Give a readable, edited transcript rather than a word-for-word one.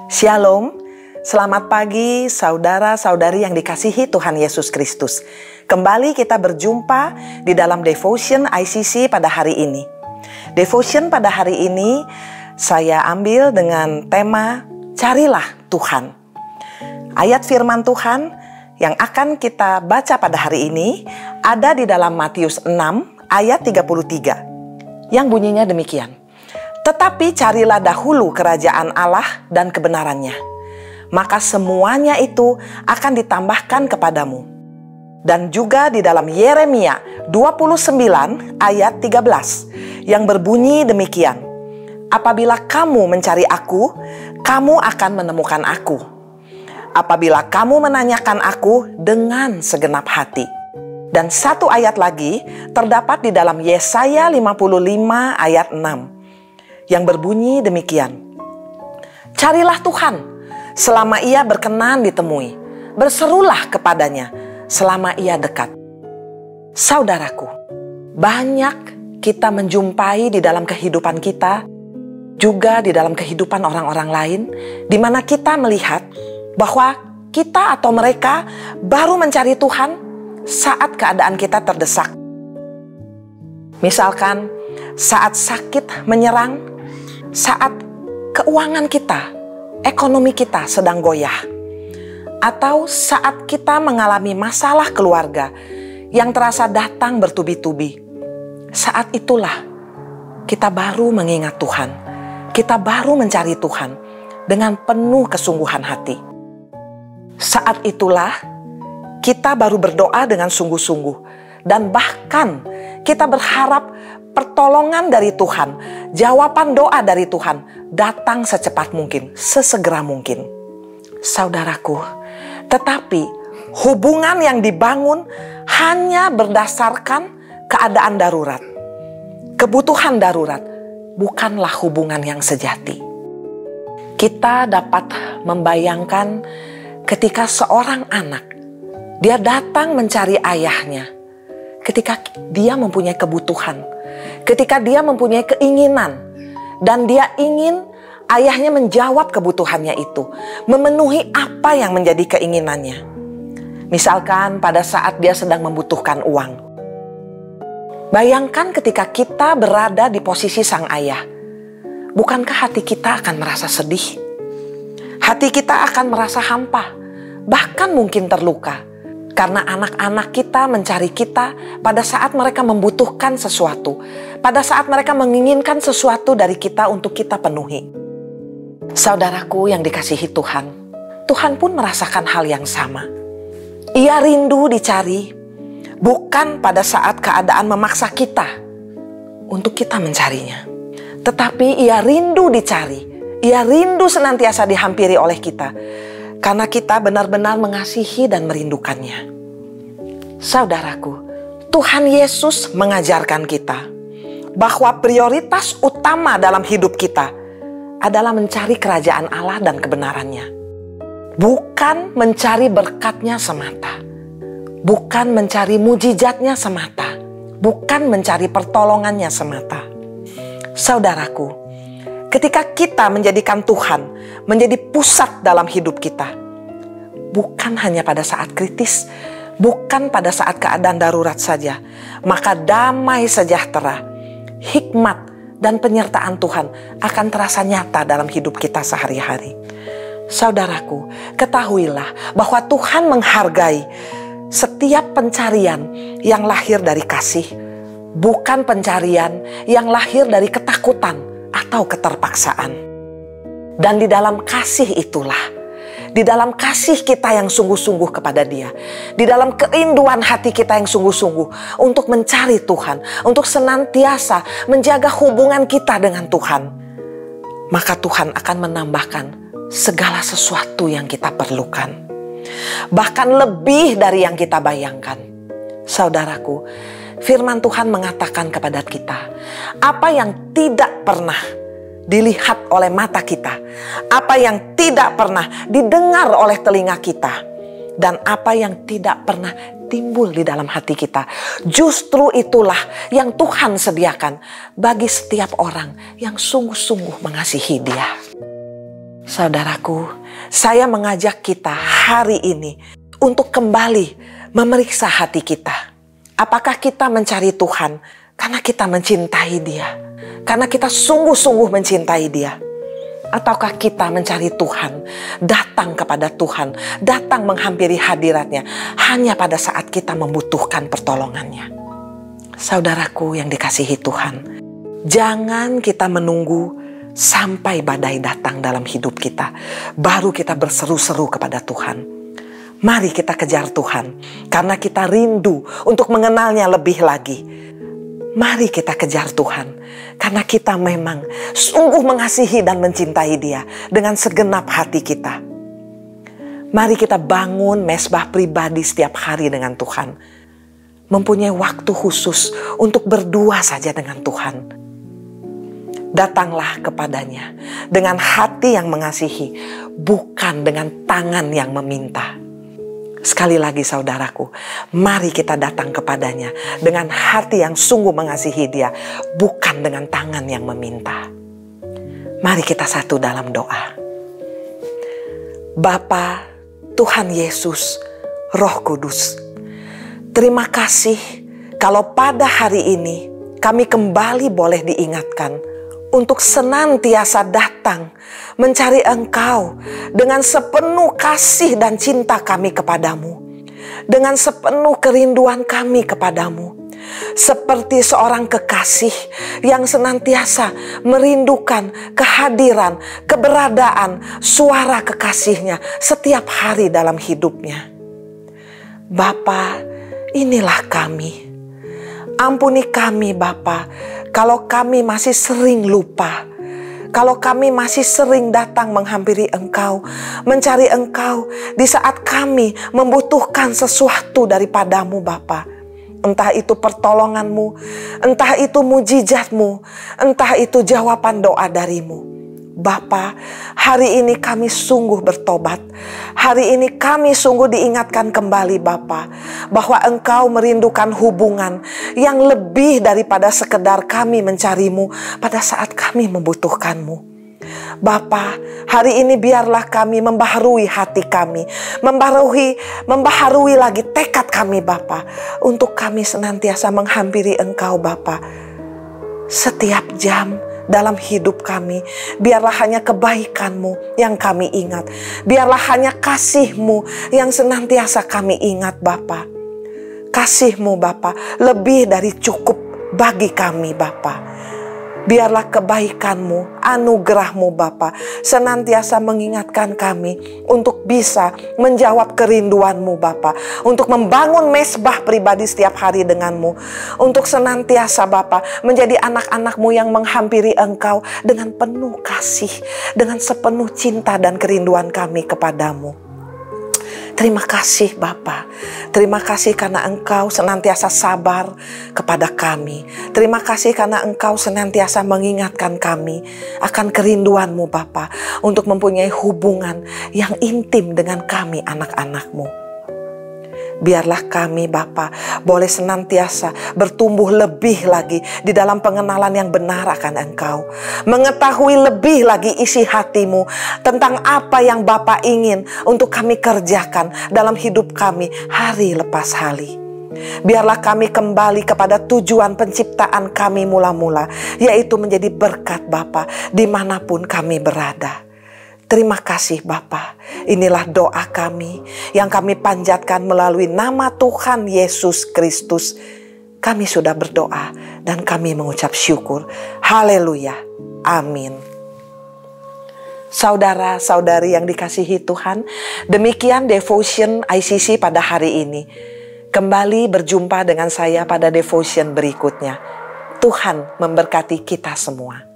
Shalom, selamat pagi saudara-saudari yang dikasihi Tuhan Yesus Kristus. Kembali kita berjumpa di dalam Devotion ICC pada hari ini. Devotion pada hari ini saya ambil dengan tema Carilah Tuhan. Ayat firman Tuhan yang akan kita baca pada hari ini ada di dalam Matius 6 ayat 33 yang bunyinya demikian. Tetapi carilah dahulu kerajaan Allah dan kebenarannya, maka semuanya itu akan ditambahkan kepadamu. Dan juga di dalam Yeremia 29 ayat 13 yang berbunyi demikian. Apabila kamu mencari aku, kamu akan menemukan aku. Apabila kamu menanyakan aku dengan segenap hati. Dan satu ayat lagi terdapat di dalam Yesaya 55 ayat 6. Yang berbunyi demikian. Carilah Tuhan selama ia berkenan ditemui. Berserulah kepadanya selama ia dekat. Saudaraku, banyak kita menjumpai di dalam kehidupan kita, juga di dalam kehidupan orang-orang lain, di mana kita melihat bahwa kita atau mereka baru mencari Tuhan saat keadaan kita terdesak. Misalkan saat sakit menyerang, saat keuangan kita, ekonomi kita sedang goyah, atau saat kita mengalami masalah keluarga yang terasa datang bertubi-tubi. Saat itulah kita baru mengingat Tuhan, kita baru mencari Tuhan dengan penuh kesungguhan hati. Saat itulah kita baru berdoa dengan sungguh-sungguh, dan bahkan kita berharap pertolongan dari Tuhan, jawaban doa dari Tuhan datang secepat mungkin, sesegera mungkin. Saudaraku, tetapi hubungan yang dibangun hanya berdasarkan keadaan darurat. Kebutuhan darurat bukanlah hubungan yang sejati. Kita dapat membayangkan ketika seorang anak, dia datang mencari ayahnya, ketika dia mempunyai kebutuhan, ketika dia mempunyai keinginan, dan dia ingin ayahnya menjawab kebutuhannya itu, memenuhi apa yang menjadi keinginannya. Misalkan pada saat dia sedang membutuhkan uang. Bayangkan ketika kita berada di posisi sang ayah, bukankah hati kita akan merasa sedih? Hati kita akan merasa hampa, bahkan mungkin terluka. Karena anak-anak kita mencari kita pada saat mereka membutuhkan sesuatu. Pada saat mereka menginginkan sesuatu dari kita untuk kita penuhi. Saudaraku yang dikasihi Tuhan, Tuhan pun merasakan hal yang sama. Ia rindu dicari, bukan pada saat keadaan memaksa kita untuk kita mencarinya. Tetapi ia rindu dicari, ia rindu senantiasa dihampiri oleh kita. Karena kita benar-benar mengasihi dan merindukannya. Saudaraku, Tuhan Yesus mengajarkan kita bahwa prioritas utama dalam hidup kita adalah mencari kerajaan Allah dan kebenarannya. Bukan mencari berkatnya semata. Bukan mencari mujizatnya semata. Bukan mencari pertolongannya semata. Saudaraku, ketika kita menjadikan Tuhan menjadi pusat dalam hidup kita, bukan hanya pada saat kritis, bukan pada saat keadaan darurat saja, maka damai sejahtera, hikmat, dan penyertaan Tuhan akan terasa nyata dalam hidup kita sehari-hari. Saudaraku, ketahuilah bahwa Tuhan menghargai setiap pencarian yang lahir dari kasih, bukan pencarian yang lahir dari ketakutan atau keterpaksaan. Dan di dalam kasih itulah, di dalam kasih kita yang sungguh-sungguh kepada Dia, di dalam kerinduan hati kita yang sungguh-sungguh untuk mencari Tuhan, untuk senantiasa menjaga hubungan kita dengan Tuhan, maka Tuhan akan menambahkan segala sesuatu yang kita perlukan, bahkan lebih dari yang kita bayangkan. Saudaraku, firman Tuhan mengatakan kepada kita, apa yang tidak pernah dilihat oleh mata kita, apa yang tidak pernah didengar oleh telinga kita, dan apa yang tidak pernah timbul di dalam hati kita, justru itulah yang Tuhan sediakan bagi setiap orang yang sungguh-sungguh mengasihi Dia. Saudaraku, saya mengajak kita hari ini untuk kembali memeriksa hati kita. Apakah kita mencari Tuhan karena kita mencintai Dia? Karena kita sungguh-sungguh mencintai Dia? Ataukah kita mencari Tuhan, datang kepada Tuhan, datang menghampiri hadiratnya hanya pada saat kita membutuhkan pertolongannya? Saudaraku yang dikasihi Tuhan, jangan kita menunggu sampai badai datang dalam hidup kita, baru kita berseru-seru kepada Tuhan. Mari kita kejar Tuhan, karena kita rindu untuk mengenalnya lebih lagi. Mari kita kejar Tuhan, karena kita memang sungguh mengasihi dan mencintai Dia dengan segenap hati kita. Mari kita bangun mesbah pribadi setiap hari dengan Tuhan. Mempunyai waktu khusus untuk berdua saja dengan Tuhan. Datanglah kepadanya dengan hati yang mengasihi, bukan dengan tangan yang meminta. Sekali lagi saudaraku, mari kita datang kepadanya dengan hati yang sungguh mengasihi Dia, bukan dengan tangan yang meminta. Mari kita satu dalam doa. Bapa, Tuhan Yesus, Roh Kudus, terima kasih kalau pada hari ini kami kembali boleh diingatkan untuk senantiasa datang mencari Engkau dengan sepenuh kasih dan cinta kami kepadamu, dengan sepenuh kerinduan kami kepadamu, seperti seorang kekasih yang senantiasa merindukan kehadiran, keberadaan, suara kekasihnya setiap hari dalam hidupnya. Bapa, inilah kami. Ampuni kami Bapa, kalau kami masih sering lupa, kalau kami masih sering datang menghampiri Engkau, mencari Engkau di saat kami membutuhkan sesuatu daripadamu Bapa. Entah itu pertolongan-Mu, entah itu mujizat-Mu, entah itu jawaban doa dari-Mu. Bapa, hari ini kami sungguh bertobat. Hari ini kami sungguh diingatkan kembali Bapa, bahwa Engkau merindukan hubungan yang lebih daripada sekedar kami mencari-Mu pada saat kami membutuhkan-Mu. Bapa, hari ini biarlah kami membaharui hati kami, membaharui lagi tekad kami Bapa, untuk kami senantiasa menghampiri Engkau Bapa. Setiap jam dalam hidup kami, biarlah hanya kebaikan-Mu yang kami ingat. Biarlah hanya kasih-Mu yang senantiasa kami ingat Bapa. Kasih-Mu Bapa lebih dari cukup bagi kami Bapa. Biarlah kebaikan-Mu, anugerah-Mu Bapa senantiasa mengingatkan kami untuk bisa menjawab kerinduan-Mu Bapa, untuk membangun mesbah pribadi setiap hari dengan-Mu, untuk senantiasa Bapa menjadi anak-anak-Mu yang menghampiri Engkau dengan penuh kasih, dengan sepenuh cinta dan kerinduan kami kepadamu. Terima kasih Bapa. Terima kasih karena Engkau senantiasa sabar kepada kami. Terima kasih karena Engkau senantiasa mengingatkan kami akan kerinduan-Mu Bapa, untuk mempunyai hubungan yang intim dengan kami anak-anak-Mu. Biarlah kami Bapa boleh senantiasa bertumbuh lebih lagi di dalam pengenalan yang benar akan Engkau. Mengetahui lebih lagi isi hati-Mu tentang apa yang Bapa ingin untuk kami kerjakan dalam hidup kami hari lepas hari. Biarlah kami kembali kepada tujuan penciptaan kami mula-mula, yaitu menjadi berkat Bapa dimanapun kami berada. Terima kasih Bapa. Inilah doa kami yang kami panjatkan melalui nama Tuhan Yesus Kristus. Kami sudah berdoa dan kami mengucap syukur. Haleluya. Amin. Saudara-saudari yang dikasihi Tuhan, demikian devotion ICC pada hari ini. Kembali berjumpa dengan saya pada devotion berikutnya. Tuhan memberkati kita semua.